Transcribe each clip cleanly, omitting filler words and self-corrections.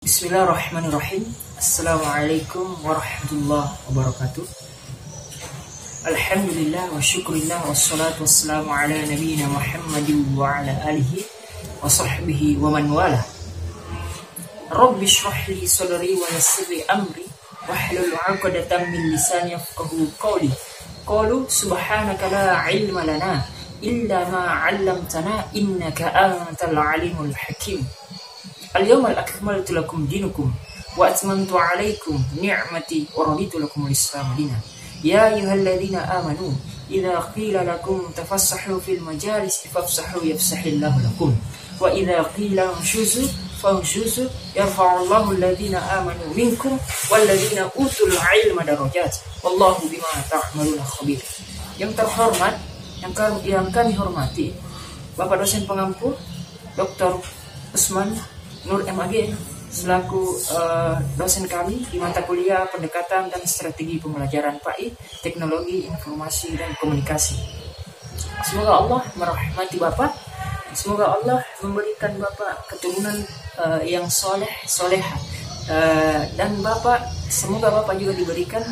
Bismillahirrahmanirrahim. Assalamualaikum warahmatullahi wabarakatuh. Alhamdulillah wa syukurillah wassalatu wassalamu ala nabiyyina Muhammadin wa ala alihi wa sahbihi wa man wala. Rabbi shrah li sadri wa yassir li amri wahlul 'uqdatam min lisani yafqahu qawli. Qalu subhanaka la 'ilma lana illa ma 'allamtana innaka antal 'alimul hakim. Al-yawma akmaltu lakum dinukum wa atmamtu 'alaikum ni'mati wa raditu lakum al-Islam dinan. Ya ayyuhalladzina amanu idza qila lakum tafassahu fil majalisi fafsahu yafsahillahu lakum wa idza qila anshuzu fanshuzu yarfa'ullahu alladzina amanu minkum walladzina utul 'ilma darajat wallahu bima ta'maluna khabir. Yang terhormat, yang kami hormati Bapak dosen pengampu Dr. Usman Nur MAG selaku dosen kami di mata kuliah pendekatan dan strategi pembelajaran PAI Teknologi Informasi dan Komunikasi. Semoga Allah merahmati Bapak, semoga Allah memberikan Bapak keturunan yang soleha, dan Bapak semoga Bapak juga diberikan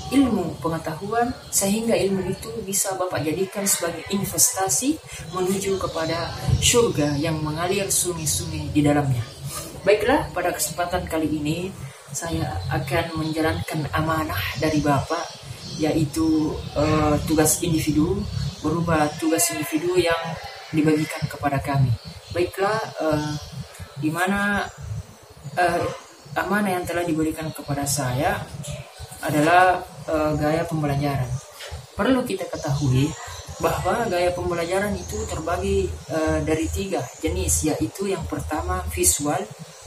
ilmu pengetahuan sehingga ilmu itu bisa Bapak jadikan sebagai investasi menuju kepada surga yang mengalir sungai-sungai di dalamnya. Baiklah, pada kesempatan kali ini saya akan menjalankan amanah dari Bapak, yaitu tugas individu berupa tugas individu yang dibagikan kepada kami. Baiklah, di mana amanah yang telah diberikan kepada saya adalah gaya pembelajaran. Perlu kita ketahui bahwa gaya pembelajaran itu terbagi dari 3 jenis, yaitu yang pertama visual,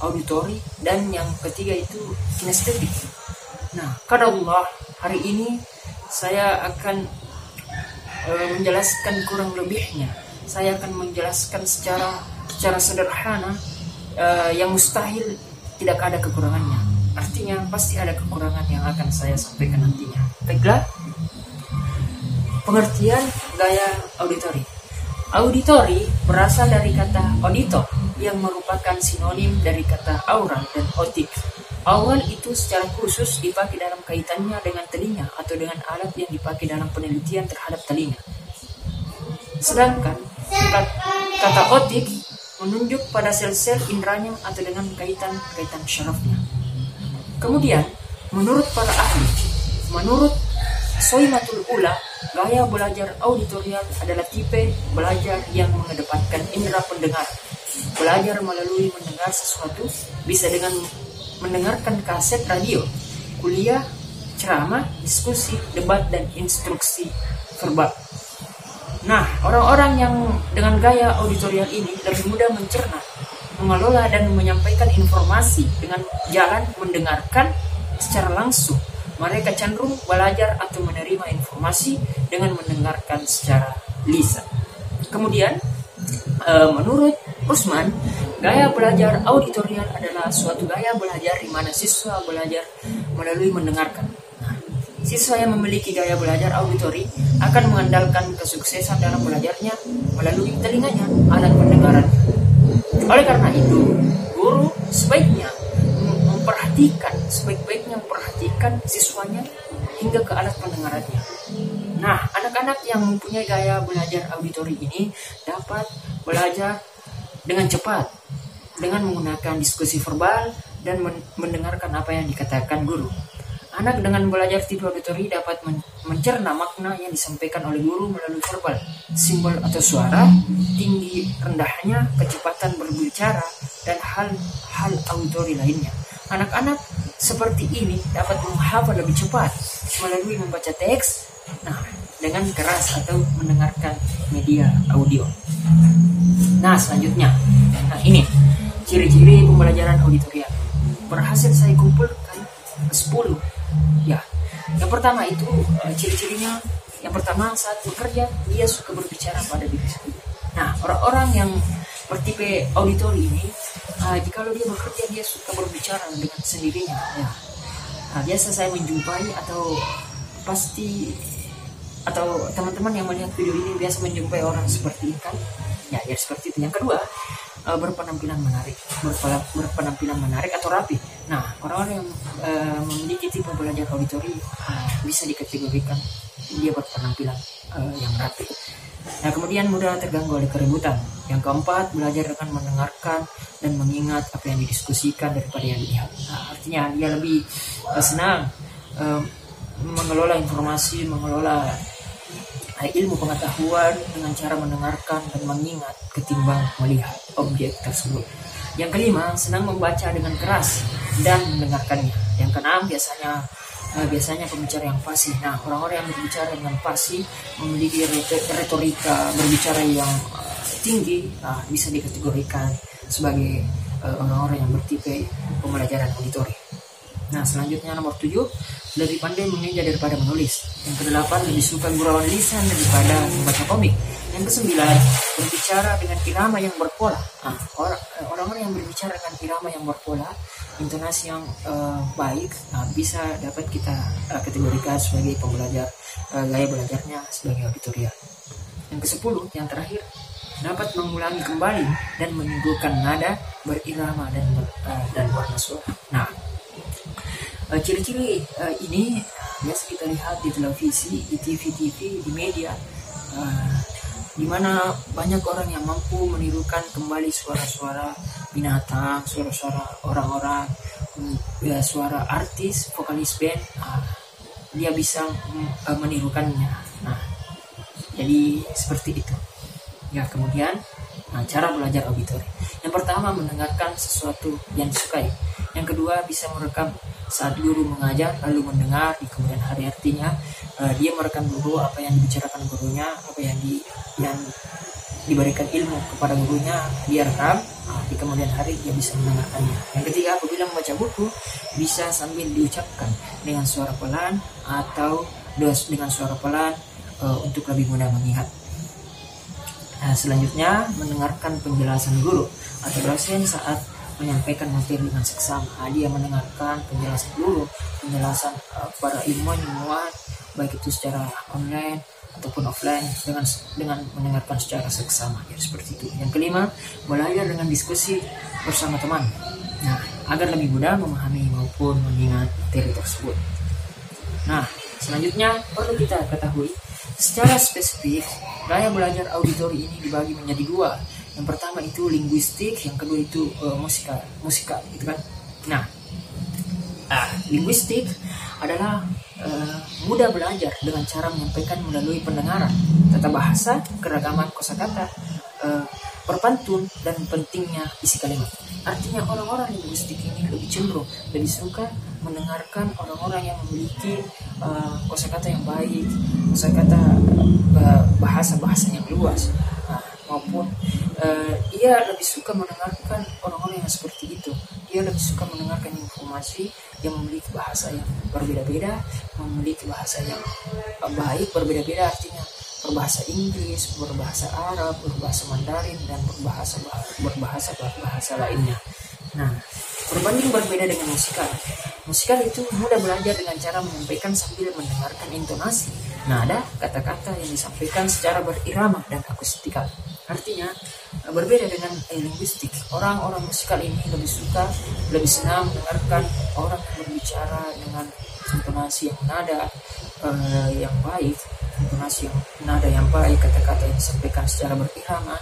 auditory, dan yang ketiga itu kinestetik. Nah, kadallah hari ini saya akan menjelaskan kurang lebihnya. Saya akan menjelaskan secara sederhana yang mustahil tidak ada kekurangannya. Artinya pasti ada kekurangan yang akan saya sampaikan nantinya. Baiklah, pengertian gaya auditory. Auditory berasal dari kata auditor yang merupakan sinonim dari kata aural dan otik. Aural itu secara khusus dipakai dalam kaitannya dengan telinga atau dengan alat yang dipakai dalam penelitian terhadap telinga. Sedangkan kata otik menunjuk pada sel-sel indranya atau dengan kaitan syarafnya. Kemudian, menurut para ahli, menurut Soimatul Ula, gaya belajar auditorial adalah tipe belajar yang mengedepankan indera pendengar. Belajar melalui mendengar sesuatu bisa dengan mendengarkan kaset radio, kuliah, ceramah, diskusi, debat, dan instruksi verbal. Nah, orang-orang yang dengan gaya auditorial ini lebih mudah mencerna, mengelola dan menyampaikan informasi dengan jalan mendengarkan secara langsung. Mereka cenderung belajar atau menerima informasi dengan mendengarkan secara lisan. Kemudian, menurut Usman, gaya belajar auditorial adalah suatu gaya belajar di mana siswa belajar melalui mendengarkan. Nah, siswa yang memiliki gaya belajar auditori akan mengandalkan kesuksesan dalam belajarnya melalui telinganya, alat pendengarannya. Oleh karena itu, guru sebaiknya memperhatikan siswanya hingga ke alat pendengarannya. Nah, anak-anak yang mempunyai gaya belajar auditori ini dapat belajar dengan cepat dengan menggunakan diskusi verbal dan mendengarkan apa yang dikatakan guru. Anak dengan belajar tipe auditori dapat mencerna makna yang disampaikan oleh guru melalui verbal, simbol atau suara, tinggi rendahnya, kecepatan berbicara, dan hal auditori lainnya. Anak-anak seperti ini dapat menghafal lebih cepat melalui membaca teks, dengan keras atau mendengarkan media audio. Nah, selanjutnya, ini ciri-ciri pembelajaran auditorial. Berhasil saya kumpulkan 10. Ya, yang pertama itu ciri-cirinya. Yang pertama, saat bekerja dia suka berbicara pada diri sendiri. Nah, orang-orang yang bertipe auditori ini, jika dia bekerja dia suka berbicara dengan sendirinya. Ya. Nah, biasa saya menjumpai atau teman-teman yang melihat video ini biasa menjumpai orang seperti ini kan? Ya seperti itu. Yang kedua, berpenampilan menarik, berpenampilan menarik atau rapi. Nah, orang-orang yang memiliki tipe belajar auditori bisa dikategorikan dia berpenampilan yang rapi. Nah, kemudian mudah terganggu oleh keributan. Yang keempat, belajar dengan mendengarkan dan mengingat apa yang didiskusikan daripada yang dilihat. Nah, artinya dia lebih senang mengelola informasi, mengelola ilmu pengetahuan dengan cara mendengarkan dan mengingat ketimbang melihat objek tersebut. Yang kelima, senang membaca dengan keras dan mendengarkannya. Yang keenam, biasanya pembicara yang fasih. Nah, orang-orang yang berbicara dengan fasih, memiliki retorika berbicara yang tinggi, bisa dikategorikan sebagai orang-orang yang bertipe pembelajaran auditori. Nah, selanjutnya nomor 7, lebih pandai mengeja daripada menulis. Yang kedelapan, lebih suka gurauan lisan daripada membaca komik. Yang kesembilan, berbicara dengan irama yang berpola. Nah, orang-orang yang berbicara dengan irama yang berpola, intonasi yang baik, bisa dapat kita kategorikan sebagai pembelajar, gaya belajarnya sebagai auditorial. Yang ke-10, yang terakhir, dapat mengulangi kembali dan menimbulkan nada berirama dan warna suara. Nah, ciri-ciri ini biasa kita lihat di televisi, di TV, di media, di mana banyak orang yang mampu menirukan kembali suara-suara binatang, suara-suara orang-orang, suara artis, vokalis band, dia bisa menirukannya. Nah, jadi seperti itu. Ya, kemudian cara belajar auditori. Yang pertama, mendengarkan sesuatu yang disukai. Yang kedua, bisa merekam saat guru mengajar, lalu mendengar di kemudian hari. Artinya dia merekam dulu apa yang dibicarakan gurunya, apa yang diberikan ilmu kepada gurunya, dia rekam, di kemudian hari dia bisa mendengarkannya. Yang ketiga, apabila membaca buku, bisa sambil diucapkan dengan suara pelan atau dengan suara pelan untuk lebih mudah mengingat. Nah, selanjutnya, mendengarkan penjelasan guru atau dosen saat menyampaikan materi dengan seksama. Dia mendengarkan penjelasan guru, penjelasan para ilmuwan, baik itu secara online ataupun offline, dengan mendengarkan secara seksama. Jadi seperti itu. Yang kelima, belajar dengan diskusi bersama teman. Nah, agar lebih mudah memahami maupun mengingat materi tersebut. Nah, selanjutnya perlu kita ketahui secara spesifik, gaya belajar auditori ini dibagi menjadi dua. Yang pertama itu linguistik, yang kedua itu musika, gitu kan. Nah, linguistik adalah mudah belajar dengan cara menyampaikan melalui pendengaran, tata bahasa, keragaman kosakata, perpantun, dan pentingnya isi kalimat. Artinya orang-orang linguistik ini lebih cenderung, lebih suka mendengarkan orang-orang yang memiliki kosakata yang baik, kosakata bahasa-bahasa yang luas, maupun ia lebih suka mendengarkan orang-orang yang seperti itu. Dia lebih suka mendengarkan informasi yang memiliki bahasa yang berbeda-beda, memiliki bahasa yang baik, berbeda-beda, artinya berbahasa Inggris, berbahasa Arab, berbahasa Mandarin, dan berbahasa lainnya. Nah, berbanding berbeda dengan musikal. Musikal itu mudah belajar dengan cara menyampaikan sambil mendengarkan intonasi, nada, kata-kata yang disampaikan secara berirama dan akustikal. Artinya, berbeda dengan linguistik, orang-orang musikal ini lebih senang mendengarkan orang yang berbicara dengan intonasi yang nada yang baik, kata-kata yang disampaikan secara berirama.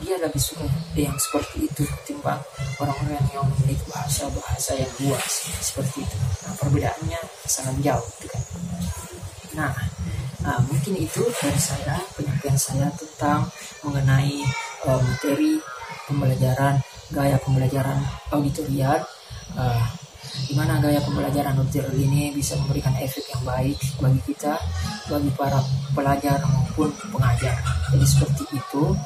Dia lebih suka yang seperti itu ketimbang orang-orang yang memiliki bahasa yang luas seperti itu. Nah, perbedaannya sangat jauh, gitu kan. Nah, mungkin itu dari saya, penyampaian saya tentang mengenai materi pembelajaran, gaya pembelajaran auditorial, di mana gaya pembelajaran auditorial ini bisa memberikan efek yang baik bagi kita, bagi para pelajar maupun pengajar. Jadi seperti itu.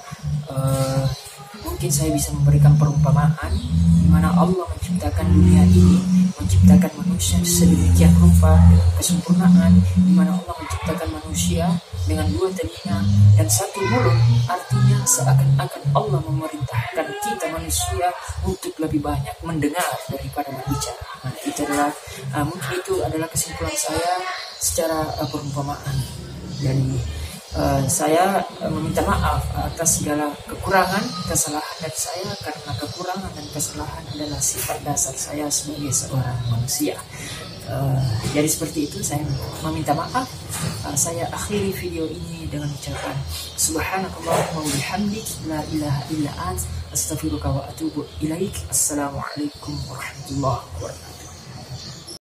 Mungkin saya bisa memberikan perumpamaan di mana Allah menciptakan dunia ini, menciptakan manusia sedemikian rupa dengan kesempurnaan, di mana Allah menciptakan manusia dengan 2 telinga dan 1 mulut. Artinya seakan-akan Allah memerintahkan kita manusia untuk lebih banyak mendengar daripada berbicara. Nah, itu adalah mungkin itu adalah kesimpulan saya secara perumpamaan dari Saya meminta maaf atas segala kekurangan, kesalahan dari saya, karena kekurangan dan kesalahan adalah sifat dasar saya sebagai seorang manusia. Jadi seperti itu, saya meminta maaf. Saya akhiri video ini dengan ucapan subhanakallahumma wa bihamdik, la ilaha illa ant, astaghfiruka wa atubu ilaik. Assalamualaikum warahmatullahi wabarakatuh.